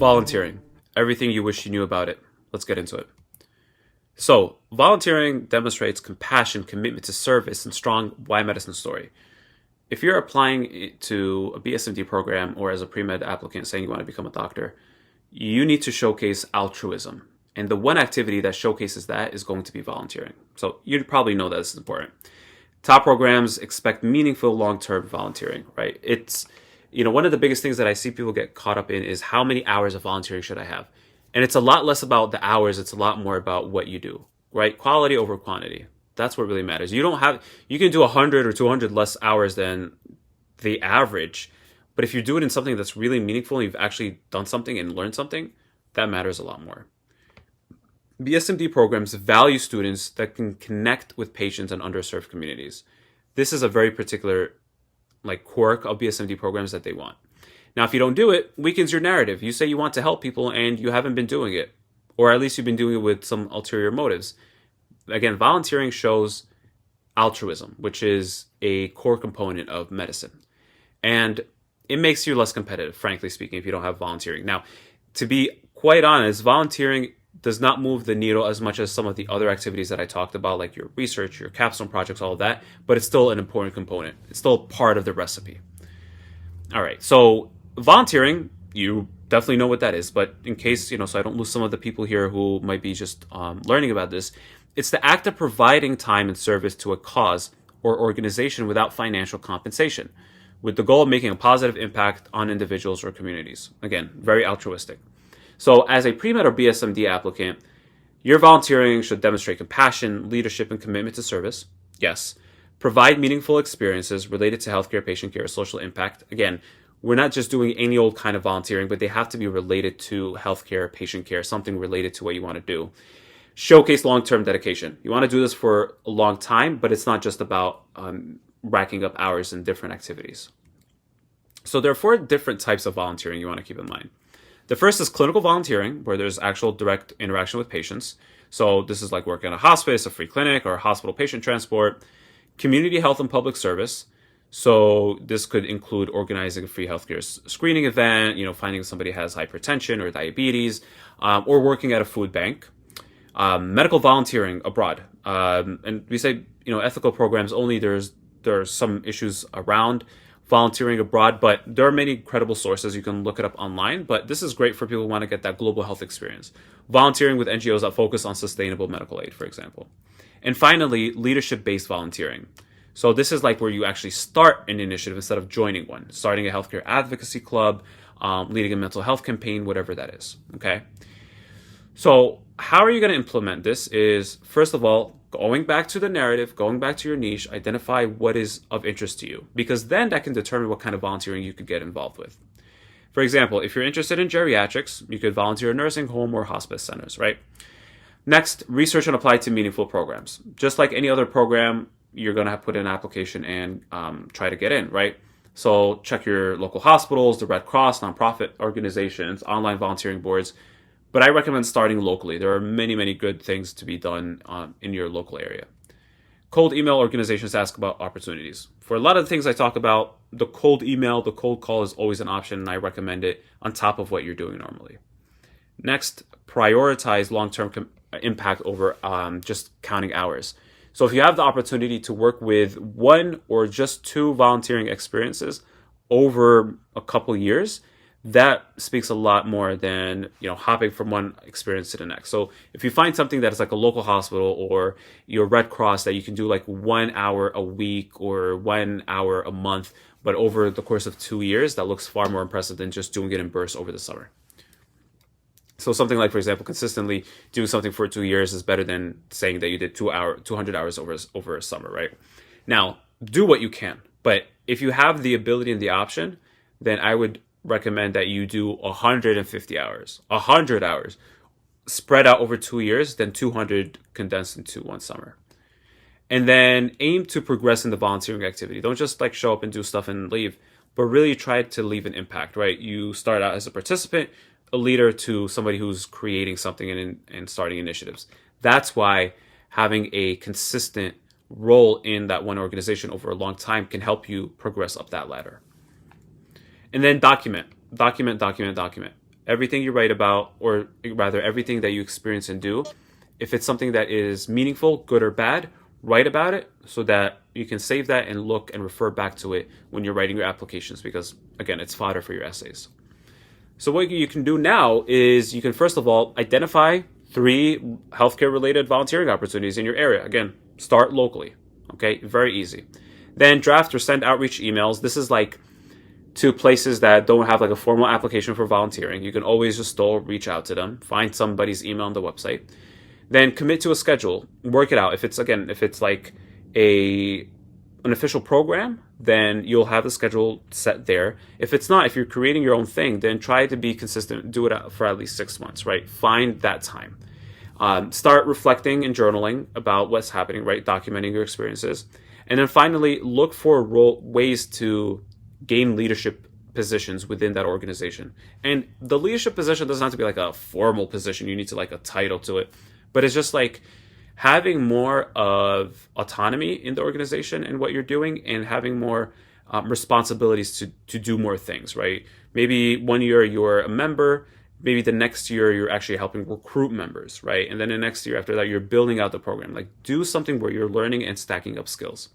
Volunteering. Everything you wish you knew about it. Let's get into it. So, volunteering demonstrates compassion, commitment to service, and strong why medicine story. If you're applying to a BSMD program or as a pre-med applicant saying you want to become a doctor, you need to showcase altruism. And the one activity that showcases that is going to be volunteering. So you probably know that this is important. Top programs expect meaningful long-term volunteering, right? It's, one of the biggest things that I see people get caught up in is how many hours of volunteering should I have? And it's a lot less about the hours. It's a lot more about what you do, right? Quality over quantity. That's what really matters. You can do 100 or 200 less hours than the average. But if you do it in something that's really meaningful and you've actually done something and learned something, that matters a lot more. BSMD programs value students that can connect with patients and underserved communities. This is a very particular quirk of BSMD programs that they want. Now, if you don't do it, weakens your narrative. You say you want to help people and you haven't been doing it, or at least you've been doing it with some ulterior motives. Again, volunteering shows altruism, which is a core component of medicine. And it makes you less competitive, frankly speaking, if you don't have volunteering. Now, to be quite honest, volunteering does not move the needle as much as some of the other activities that I talked about, like your research, your capstone projects, all of that, but it's still an important component. It's still part of the recipe. All right, so volunteering, you definitely know what that is, but in case, so I don't lose some of the people here who might be just learning about this, it's the act of providing time and service to a cause or organization without financial compensation, with the goal of making a positive impact on individuals or communities. Again, very altruistic. So as a pre-med or BSMD applicant, your volunteering should demonstrate compassion, leadership, and commitment to service. Yes. Provide meaningful experiences related to healthcare, patient care, social impact. Again, we're not just doing any old kind of volunteering, but they have to be related to healthcare, patient care, something related to what you want to do. Showcase long-term dedication. You want to do this for a long time, but it's not just about racking up hours in different activities. So there are 4 different types of volunteering you want to keep in mind. The first is clinical volunteering, where there's actual direct interaction with patients. So this is like working in a hospice, a free clinic, or a hospital patient transport. Community health and public service. So this could include organizing a free healthcare screening event, finding somebody has hypertension or diabetes, or working at a food bank. Medical volunteering abroad. And we say, ethical programs only. There are some issues around volunteering abroad, but there are many credible sources. You can look it up online, but this is great for people who want to get that global health experience. Volunteering with NGOs that focus on sustainable medical aid, for example. And finally, leadership-based volunteering. So this is like where you actually start an initiative instead of joining one, starting a healthcare advocacy club, leading a mental health campaign, whatever that is, okay? So how are you going to implement this is, first of all, going back to the narrative, going back to your niche, identify what is of interest to you, because then that can determine what kind of volunteering you could get involved with. For example, if you're interested in geriatrics, you could volunteer in nursing home or hospice centers, right? Next, research and apply to meaningful programs. Just like any other program, you're going to have to put in an application and try to get in, right? So check your local hospitals, the Red Cross, nonprofit organizations, online volunteering boards. But I recommend starting locally. There are many, many good things to be done in your local area. Cold email organizations ask about opportunities. For a lot of the things I talk about, the cold email, the cold call is always an option, and I recommend it on top of what you're doing normally. Next, prioritize long-term impact over just counting hours. So if you have the opportunity to work with 1 or just 2 volunteering experiences over a couple years, that speaks a lot more than hopping from one experience to the next. So if you find something that is like a local hospital or your Red Cross that you can do like 1 hour a week or 1 hour a month, but over the course of 2 years, that looks far more impressive than just doing it in bursts over the summer. So something like, for example, consistently doing something for 2 years is better than saying that you did 200 hours over a summer, right? Now, do what you can. But if you have the ability and the option, then I would recommend that you do 150 hours, 100 hours spread out over 2 years, then 200 condensed into 1 summer. And then aim to progress in the volunteering activity. Don't just show up and do stuff and leave, but really try to leave an impact, right? You start out as a participant, a leader to somebody who's creating something and starting initiatives. That's why having a consistent role in that one organization over a long time can help you progress up that ladder. And then document. everything you write about, or rather everything that you experience and do, if it's something that is meaningful, good or bad, write about it so that you can save that and look and refer back to it when you're writing your applications, because again, it's fodder for your essays. So what you can do now is you can first of all identify 3 healthcare related volunteering opportunities in your area. Again, start locally. Okay, very easy. Then draft or send outreach emails. This is like to places that don't have like a formal application for volunteering. You can always just still reach out to them, find somebody's email on the website. Then commit to a schedule, work it out. If it's like an official program, then you'll have the schedule set there. If it's not, if you're creating your own thing, then try to be consistent. Do it for at least 6 months, right? Find that time. Start reflecting and journaling about what's happening, right? Documenting your experiences. And then finally, look for ways to gain leadership positions within that organization. And the leadership position doesn't have to be like a formal position. You need to like a title to it. But it's just like having more of autonomy in the organization and what you're doing, and having more responsibilities to do more things, right? Maybe 1 year you're a member, maybe the next year you're actually helping recruit members, right? And then the next year after that, you're building out the program. Like, do something where you're learning and stacking up skills.